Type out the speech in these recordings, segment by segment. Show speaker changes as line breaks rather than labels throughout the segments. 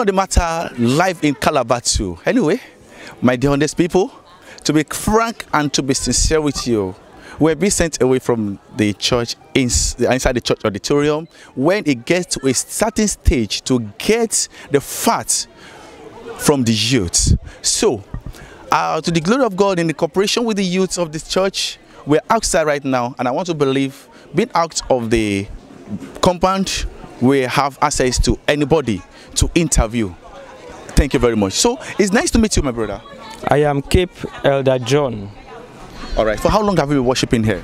on the matter live in Calabar too. Anyway, my dear honest people, to be frank and to be sincere with you, we're being sent away from the church inside the church auditorium when it gets to a certain stage to get the facts from the youth. So, to the glory of God, in the cooperation with the youth of this church, we're outside right now, and I want to believe, being out of the compound, we have access to anybody to interview. Thank you very much. So, it's nice to meet you, my brother.
I am Cape Elder John.
All right. For how long have you been worshiping here?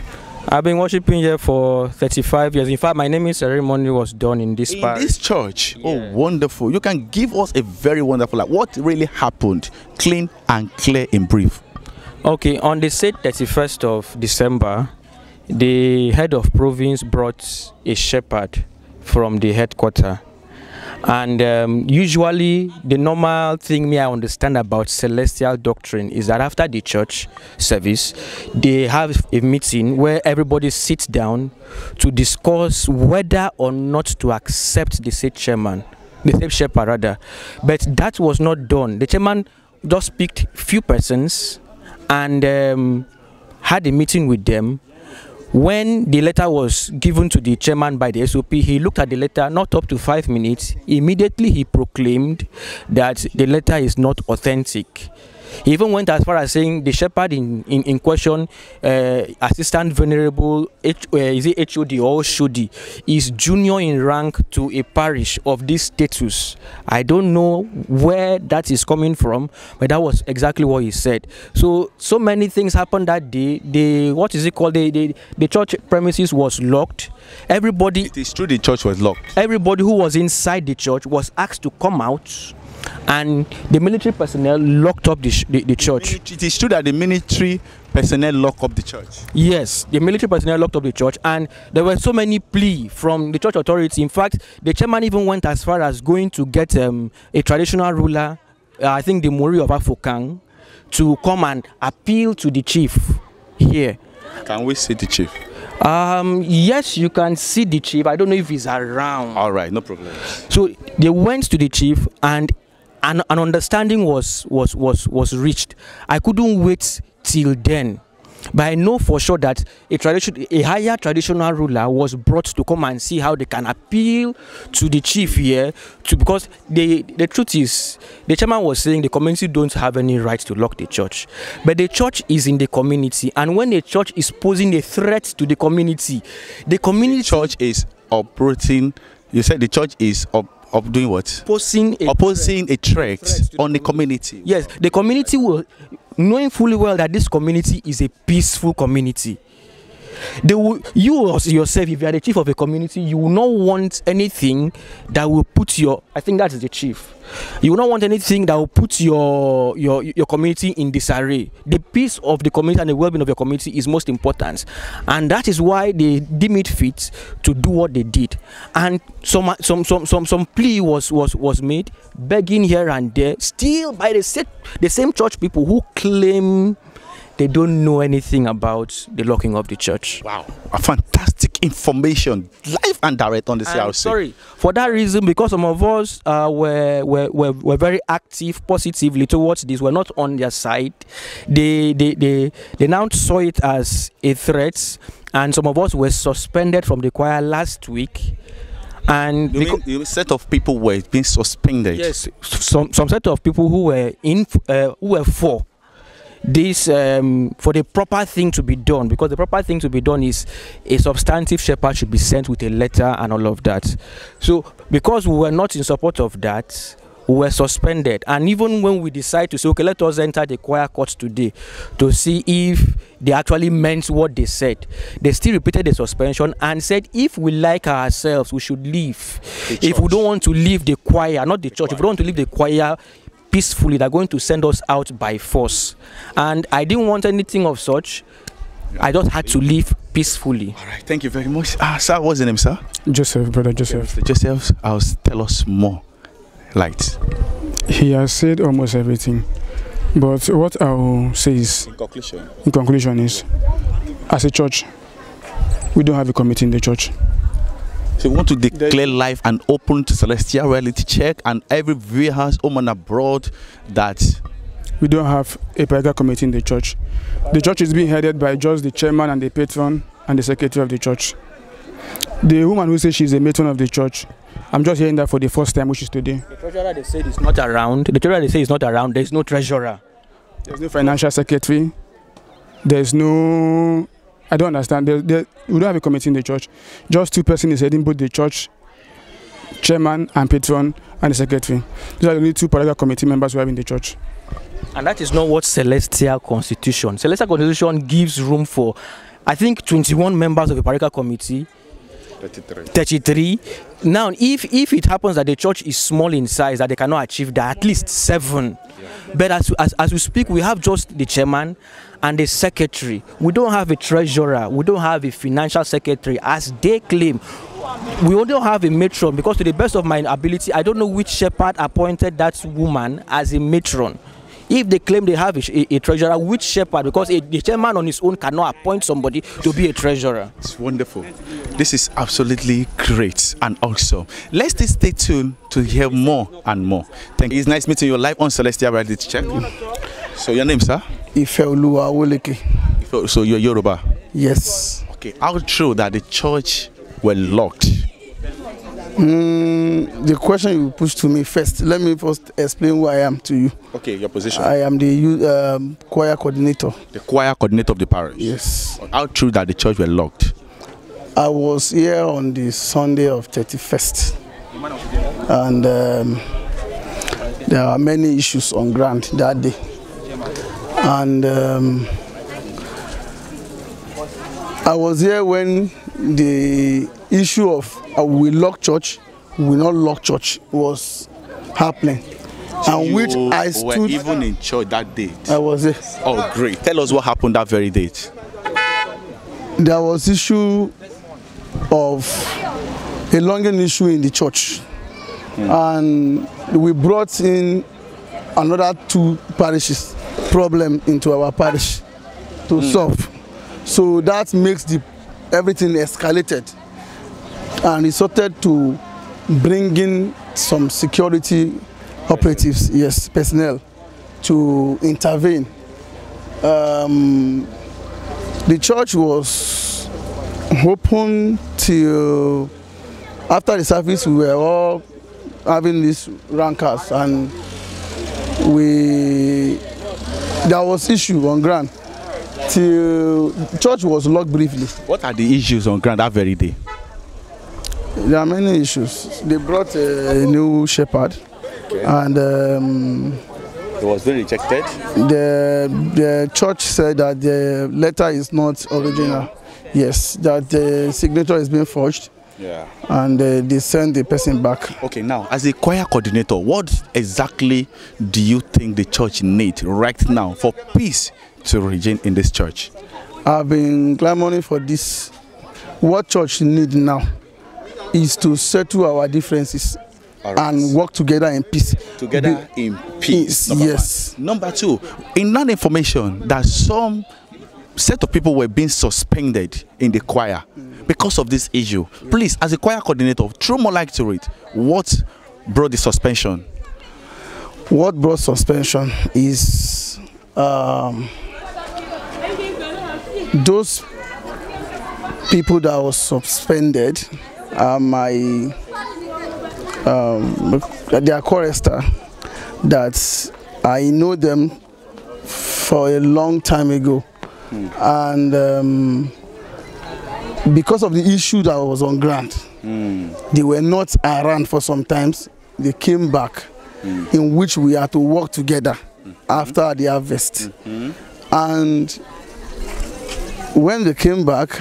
I've been worshiping here for 35 years. In fact, my naming ceremony was done in this parish.
In this church?
Yeah.
Oh, wonderful. You can give us a very wonderful, like, what really happened, clean and clear in brief.
Okay, on the 31st of December, the head of province brought a shepherd from the headquarters. And usually the normal thing I understand about celestial doctrine is that after the church service, they have a meeting where everybody sits down to discuss whether or not to accept the said chairman, the said shepherd rather. But that was not done. The chairman just picked few persons and had a meeting with them. When the letter was given to the chairman by the SOP, he looked at the letter, not up to 5 minutes. Immediately he proclaimed that the letter is not authentic. He even went as far as saying the shepherd in question, Assistant Venerable, is it HOD or SHOD, is junior in rank to a parish of this status. I don't know where that is coming from, but that was exactly what he said. So many things happened that day. The church premises was locked. Everybody...
It is true the church was locked.
Everybody who was inside the church was asked to come out, and the military personnel locked up the church.
It is true that the military personnel locked up the church.
Yes, the military personnel locked up the church, and there were so many pleas from the church authority. In fact, the chairman even went as far as going to get a traditional ruler, I think the Mori of Afokang, to come and appeal to the chief here.
Can we see the chief?
Yes, you can see the chief. I don't know if he's around.
All right, no problem.
So they went to the chief, and an understanding was reached. I couldn't wait till then, but I know for sure that a higher traditional ruler was brought to come and see how they can appeal to the chief here, because the truth is, the chairman was saying the community don't have any right to lock the church, but the church is in the community, and when the church is posing a threat to the community
church is operating. You said the church is doing what?
Opposing
a threat on the community.
Yes, the community will, knowing fully well that this community is a peaceful community. You yourself, if you are the chief of a community, you will not want anything that will put your, I think that is the chief, you will not want anything that will put your community in disarray. The peace of the community and the well-being of your community is most important, and that is why they deem it fit to do what they did. And some plea was made, begging here and there, still by the same church people who claim they don't know anything about the locking of the church.
Wow, a fantastic information, live and direct on the CRC.
Sorry, for that reason, because some of us were very active positively towards this, we're not on their side. They now saw it as a threat, and some of us were suspended from the choir last week. And
you set of people were being suspended.
Yes, some set of people who were for this, for the proper thing to be done, because the proper thing to be done is a substantive shepherd should be sent with a letter and all of that. So because we were not in support of that, we were suspended. And even when we decide to say, okay, let us enter the choir court today to see if they actually meant what they said, they still repeated the suspension and said, if we like ourselves, we should leave. If we don't want to leave the choir, not the church, if we don't want to leave the choir peacefully, they're going to send us out by force. And I didn't want anything of such. I just had to leave peacefully.
All right, thank you very much. Sir, what's the name, sir?
Joseph, brother Joseph.
Joseph, tell us more. Light.
He has said almost everything, but what I will say is, in conclusion is, as a church, we don't have a committee in the church.
So we want to declare live and open to Celestial Reality Check and every viewers home and abroad that
we don't have a parochial committee in the church. The church is being headed by just the chairman and the patron and the secretary of the church. The woman who says she's a matron of the church, I'm just hearing that for the first time, which is today.
The treasurer they said is not around. The treasurer they say is not around. There's no treasurer.
There's no financial secretary. There's no... I don't understand. We don't have a committee in the church. Just two persons is heading both the church, chairman and patron, and the secretary. These are the only two parochial committee members we have in the church.
And that is not what Celestial Constitution. Celestial Constitution gives room for, I think, 21 members of a parochial committee. 33. Now, if it happens that the church is small in size, that they cannot achieve that, at least 7. But as we speak, we have just the chairman and the secretary. We don't have a treasurer. We don't have a financial secretary, as they claim. We don't have a matron, because to the best of my ability, I don't know which shepherd appointed that woman as a matron. If they claim they have a treasurer, which shepherd? Because the chairman on his own cannot appoint somebody to be a treasurer.
It's wonderful. This is absolutely great and awesome. Let's stay tuned to hear more and more. Thank you. It's nice meeting you live on Celestial Reality Check. So your name, sir?
Ifeoluwa Awoleke.
So you're Yoruba?
Yes.
Okay. How true that the church were locked?
The question you pushed to me first. Let me first explain who I am to you.
Okay, your position.
I am the choir coordinator.
The choir coordinator of the parish.
Yes.
How true that the church were locked?
I was here on the Sunday of 31st, and there are many issues on ground that day, and I was here when the issue of we lock church, we not lock church was happening, and which I stood.
Were even in church that date?
I was there.
Oh, great! Tell us what happened that very date.
There was issue of a longing issue in the church, and we brought in another 2 parishes problem into our parish to solve. So that makes everything escalated and resulted to bringing some security operatives, yes, personnel, to intervene. The church was open till after the service. We were all having these rankers, and there was issue on ground till church was locked briefly.
What are the issues on ground that very day?
There are many issues. They brought a new shepherd, okay, and
it was very rejected.
The church said that the letter is not original. Yes, that the signature is being forged. Yeah. And they send the person back.
Okay, now as a choir coordinator, what exactly do you think the church needs right now for peace to reign in this church?
I've been clamoring for this. What church needs now is to settle our differences, right, and work together in peace.
Together in peace.
Yes.
Number 2, in that information that some set of people were being suspended in the choir because of this issue. Please, as a choir coordinator, throw more light to it. What brought the suspension?
What brought suspension is those people that were suspended are they are chorister that I know them for a long time ago. And because of the issue that was on ground, they were not around for some times. They came back, in which we had to work together after the harvest. And when they came back,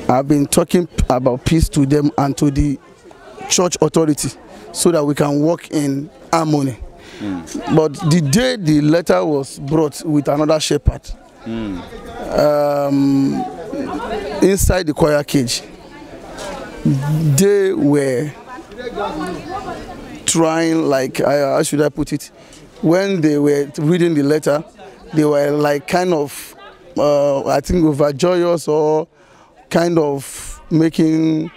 I've been talking about peace to them and to the church authority so that we can work in harmony. But the day the letter was brought with another shepherd, inside the choir cage, they were trying, like, how should I put it? When they were reading the letter, they were like kind of, I think, overjoyous or kind of making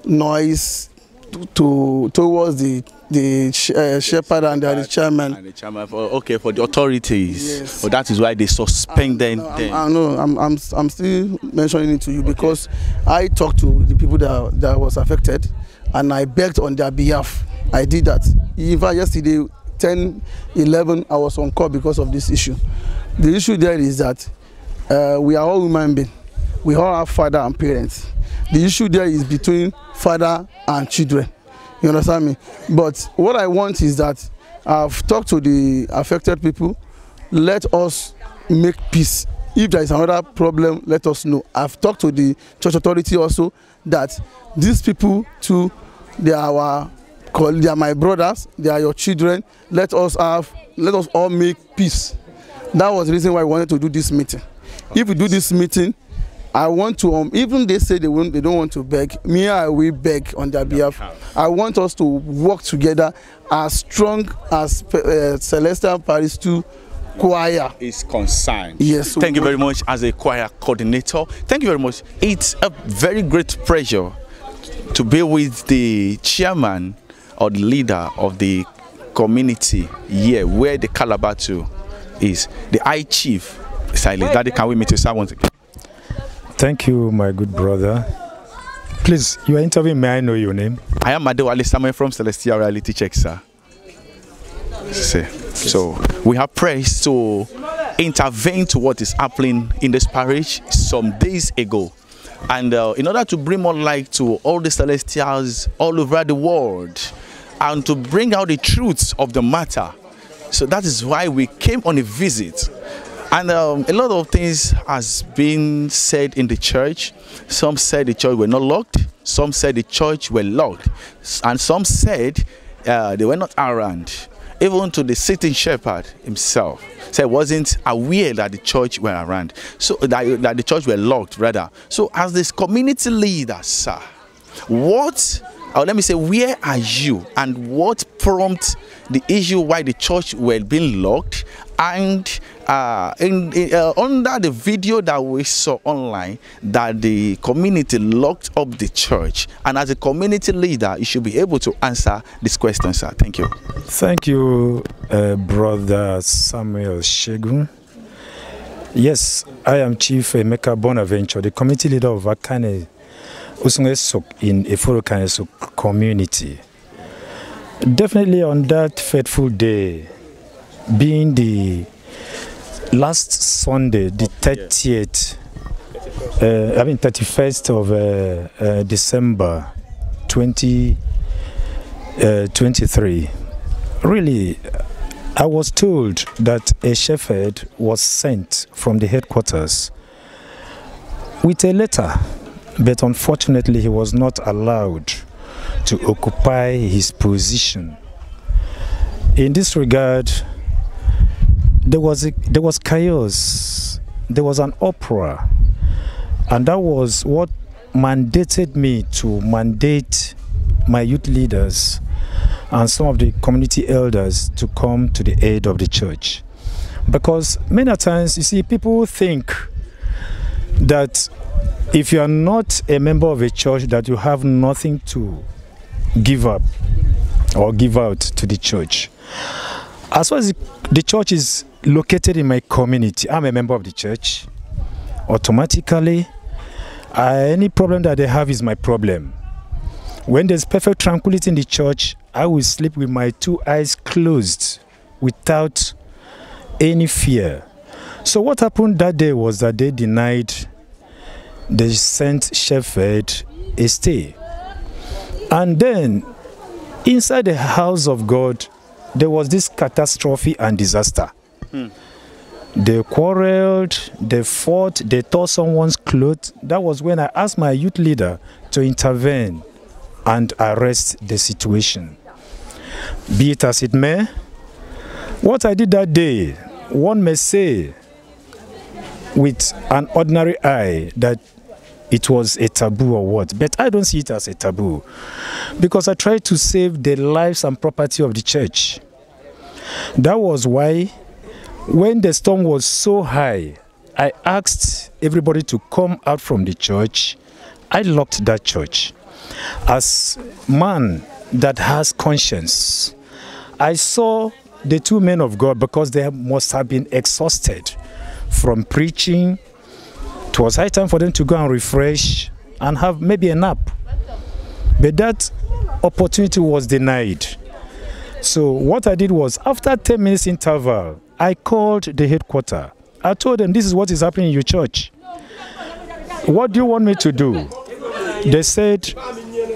noise towards the shepherd and the chairman.
And the chairman for the authorities.
Yes.
So that is why they suspend them.
I'm still mentioning it to you because I talked to the people that was affected, and I begged on their behalf. I did that. Even yesterday, 10-11, I was on call because of this issue. The issue there is that we are all human beings. We all have father and parents. The issue there is between father and children. You understand me? But what I want is that I've talked to the affected people. Let us make peace. If there is another problem, let us know. I've talked to the church authority also that these people too, they are my brothers, they are your children. Let us all make peace. That was the reason why I wanted to do this meeting. If we do this meeting, I want to, even they say they don't want to beg, me, I will beg on their behalf. I want us to work together as strong as Celestial Parish 2 choir
is concerned.
Yes.
Thank you very much as a choir coordinator. Thank you very much. It's a very great pleasure to be with the chairman or the leader of the community here where the Calabar 2 is, the High Chief. Silas, Daddy, can we meet you, sir, once again?
Thank you, my good brother. Please, you are interviewing. May I know your name?
I am Adewale Samuel from Celestial Reality Check, sir. So we have prayers to intervene to what is happening in this parish some days ago. And in order to bring more light to all the Celestials all over the world and to bring out the truths of the matter. So that is why we came on a visit. And a lot of things has been said in the church. Some said the church were not locked. Some said the church were locked. And some said they were not around. Even to the sitting shepherd himself said wasn't aware that the church were around. So that the church were locked, rather. So as this community leader, sir, let me say, where are you and what prompted the issue why the church were being locked? And under the video that we saw online, that the community locked up the church, and as a community leader, you should be able to answer this question, sir. Thank you.
Thank you, Brother Samuel Shegun. Yes, I am Chief Emeka Bonaventure, the community leader of Akane Usungesok in Eforo community. Definitely on that fateful day, being the last Sunday, the 31st of December 2023, really, I was told that a shepherd was sent from the headquarters with a letter, but unfortunately he was not allowed to occupy his position. In this regard, there was chaos, there was an uproar, and that was what mandated me to mandate my youth leaders and some of the community elders to come to the aid of the church. Because many times, you see, people think that if you are not a member of a church, that you have nothing to give up or give out to the church. As far as the church is located in my community, I'm a member of the church. Automatically, any problem that they have is my problem. When there's perfect tranquility in the church, I will sleep with my 2 eyes closed without any fear. So what happened that day was that they denied the sent shepherd a stay. And then, inside the house of God, there was this catastrophe and disaster. They quarreled, they fought, they tore someone's clothes. That was when I asked my youth leader to intervene and arrest the situation. Be it as it may, what I did that day, one may say with an ordinary eye that it was a taboo or what, but I don't see it as a taboo, because I tried to save the lives and property of the church. That was why, when the storm was so high, I asked everybody to come out from the church. I locked that church. as man that has conscience, I saw the two men of God, because they must have been exhausted from preaching. It was high time for them to go and refresh and have maybe a nap. But that opportunity was denied. So what I did was, after 10 minutes interval, I called the headquarters. I told them, this is what is happening in your church. What do you want me to do? They said,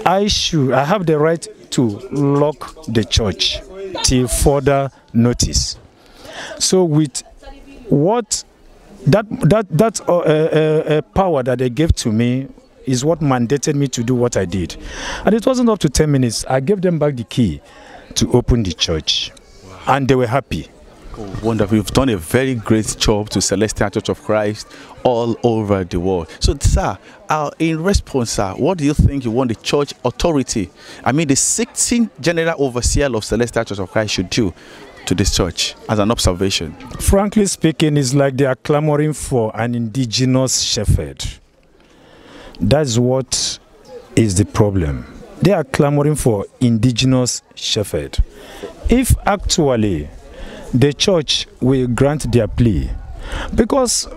I have the right to lock the church till further notice. So with what that power that they gave to me is what mandated me to do what I did. And it wasn't up to 10 minutes. I gave them back the key to open the church. And they were happy.
Oh, wonderful. You've done a very great job to Celestial Church of Christ all over the world. So, sir, in response, sir, what do you think you want the church authority, I mean the 16th General Overseer of Celestial Church of Christ, should do to this church as an observation?
Frankly speaking, it's like they are clamoring for an indigenous shepherd. That's what is the problem. They are clamoring for indigenous shepherd. If actually the church will grant their plea, because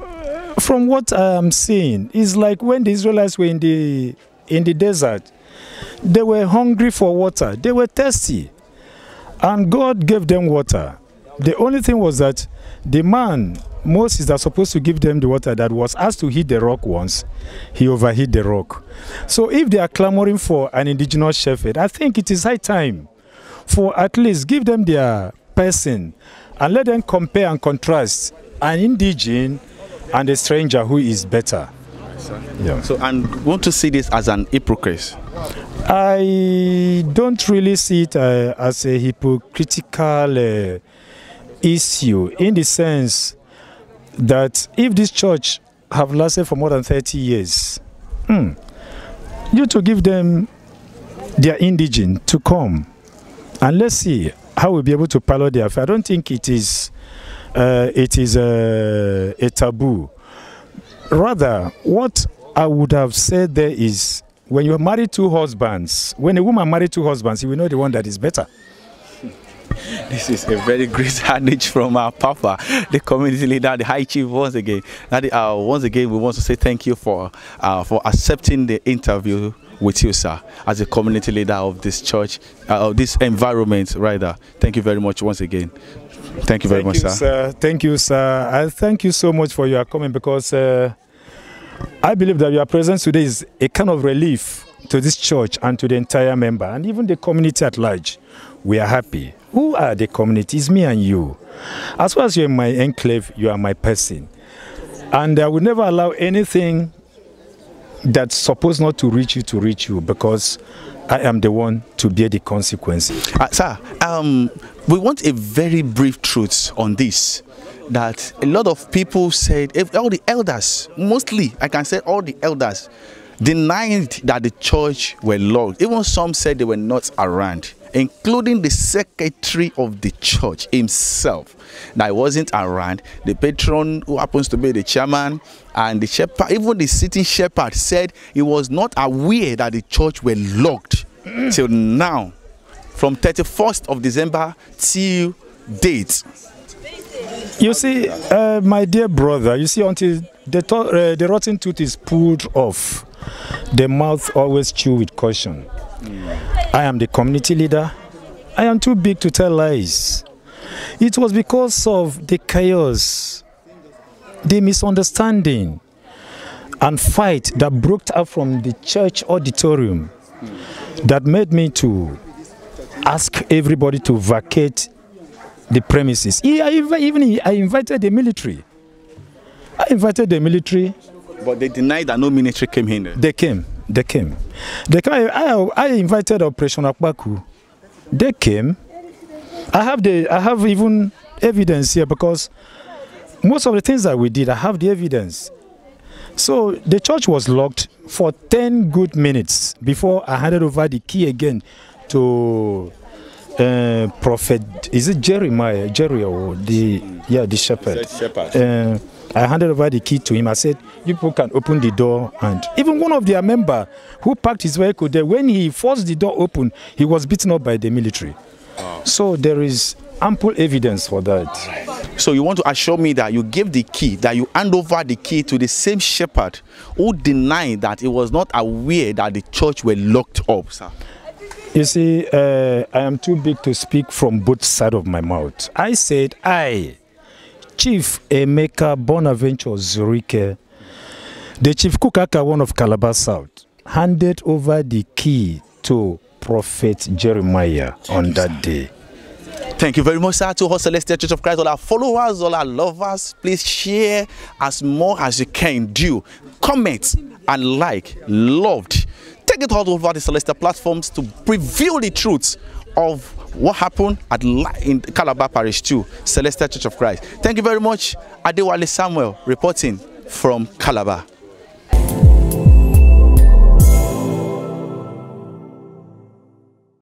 from what I am seeing, it's like when the Israelites were in the desert, they were hungry for water, they were thirsty, and God gave them water. The only thing was that the man, Moses, that was supposed to give them the water, that was asked to hit the rock once, he overhit the rock. So if they are clamoring for an indigenous shepherd, I think it is high time for at least give them their person and let them compare and contrast an indigene and a stranger who is better.
Yeah. So, and want to see this as an hypocrite?
I don't really see it as a hypocritical issue, in the sense that if this church have lasted for more than 30 years, you to give them their indigene to come, and let's see how we'll be able to pilot their affair. I don't think it is a taboo. Rather, what I would have said there is, when you marry two husbands, when a woman marries two husbands, you will know the one that is better.
This is a very great adage from our Papa, the community leader, the High Chief. Once again, we want to say thank you for accepting the interview with you, sir, as a community leader of this church, of this environment, rather. Thank you very much once again. Thank you very much, sir.
Thank you, sir. I thank you so much for your comment, because I believe that your presence today is a kind of relief to this church and to the entire member, and even the community at large. We are happy. Who are the community? It's me and you. As far as you're in my enclave, you are my person. And I will never allow anything that's supposed not to reach you, because I am the one to bear the consequences.
Sir, we want a very brief truth on this. That a lot of people said, all the elders, mostly, I can say all the elders, denied that the church were locked. Even some said they were not around, including the secretary of the church himself, that he wasn't around. The patron, who happens to be the chairman, and the shepherd, even the sitting shepherd, said he was not aware that the church were locked till now, from 31st of December till date.
You see, my dear brother, you see, until the rotten tooth is pulled off, the mouth always chew with caution. I am the community leader. I am too big to tell lies. It was because of the chaos, the misunderstanding and fight that broke out from the church auditorium that made me to ask everybody to vacate the premises. I invited the military.
But they denied that no military came in there.
They came. I invited Operation Akbaku. They came. I have even evidence here, because most of the things that we did, I have the evidence. So the church was locked for 10 good minutes before I handed over the key again to Prophet, is it Jeremiah, the shepherd. I handed over the key to him. I said, you people can open the door. And even one of their members who parked his vehicle there, when he forced the door open, he was beaten up by the military. So there is ample evidence for that.
So you want to assure me that you gave the key, that you hand over the key to the same shepherd who denied that he was not aware that the church were locked up, sir?
You see, I am too big to speak from both sides of my mouth. I said, Chief Emeka Bonaventure Zurike, the Chief Kukaka, one of Calabar South, handed over the key to Prophet Jeremiah on that day.
Thank you very much, sir, to all Celestial Church of Christ, all our followers, all our lovers. Please share as more as you can do. Comment and like, loved. Take it all over the Celestial platforms to reveal the truth of what happened in Calabar Parish 2, Celestial Church of Christ. Thank you very much. Adewale Samuel reporting from Calabar.